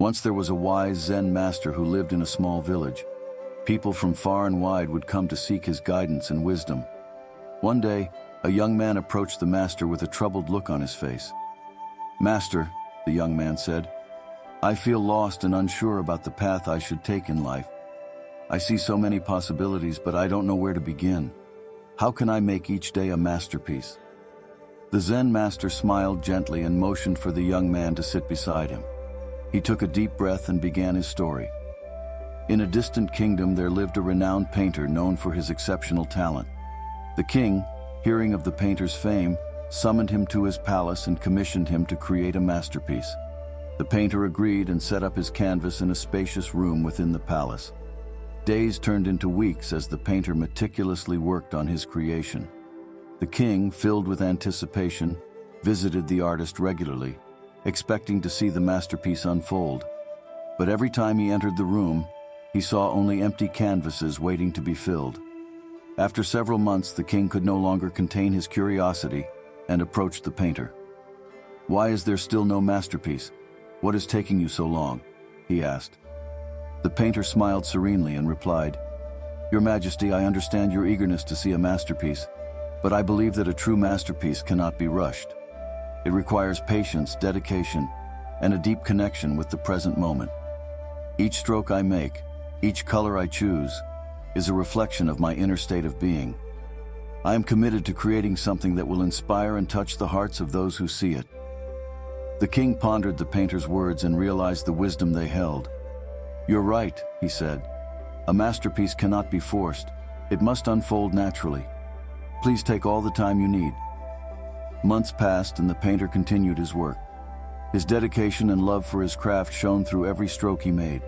Once there was a wise Zen master who lived in a small village. People from far and wide would come to seek his guidance and wisdom. One day, a young man approached the master with a troubled look on his face. "Master," the young man said, "I feel lost and unsure about the path I should take in life. I see so many possibilities, but I don't know where to begin. How can I make each day a masterpiece?" The Zen master smiled gently and motioned for the young man to sit beside him. He took a deep breath and began his story. In a distant kingdom there lived a renowned painter known for his exceptional talent. The king, hearing of the painter's fame, summoned him to his palace and commissioned him to create a masterpiece. The painter agreed and set up his canvas in a spacious room within the palace. Days turned into weeks as the painter meticulously worked on his creation. The king, filled with anticipation, visited the artist regularly, expecting to see the masterpiece unfold. But every time he entered the room, he saw only empty canvases waiting to be filled. After several months, the king could no longer contain his curiosity and approached the painter. "Why is there still no masterpiece? What is taking you so long?" he asked. The painter smiled serenely and replied, "Your Majesty, I understand your eagerness to see a masterpiece, but I believe that a true masterpiece cannot be rushed. It requires patience, dedication, and a deep connection with the present moment. Each stroke I make, each color I choose, is a reflection of my inner state of being. I am committed to creating something that will inspire and touch the hearts of those who see it." The king pondered the painter's words and realized the wisdom they held. "You're right," he said. "A masterpiece cannot be forced. It must unfold naturally. Please take all the time you need." Months passed and the painter continued his work. His dedication and love for his craft shone through every stroke he made.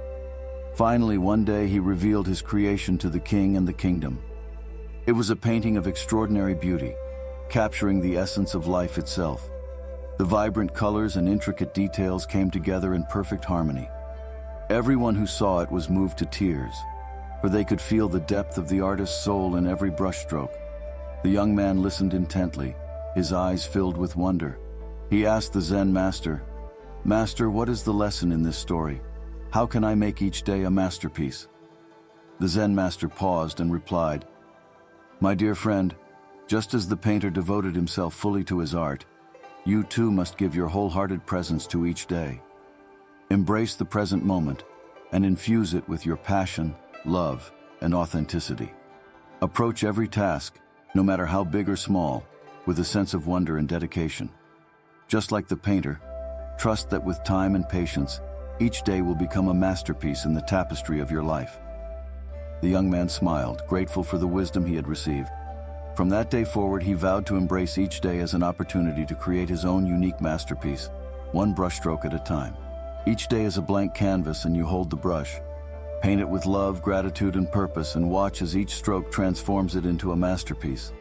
Finally, one day he revealed his creation to the king and the kingdom. It was a painting of extraordinary beauty, capturing the essence of life itself. The vibrant colors and intricate details came together in perfect harmony. Everyone who saw it was moved to tears, for they could feel the depth of the artist's soul in every brushstroke. The young man listened intently, his eyes filled with wonder. He asked the Zen master, "Master, what is the lesson in this story? How can I make each day a masterpiece?" The Zen master paused and replied, "My dear friend, just as the painter devoted himself fully to his art, you too must give your wholehearted presence to each day. Embrace the present moment and infuse it with your passion, love, and authenticity. Approach every task, no matter how big or small, with a sense of wonder and dedication. Just like the painter, trust that with time and patience, each day will become a masterpiece in the tapestry of your life." The young man smiled, grateful for the wisdom he had received. From that day forward, he vowed to embrace each day as an opportunity to create his own unique masterpiece, one brushstroke at a time. Each day is a blank canvas and you hold the brush. Paint it with love, gratitude, and purpose, and watch as each stroke transforms it into a masterpiece.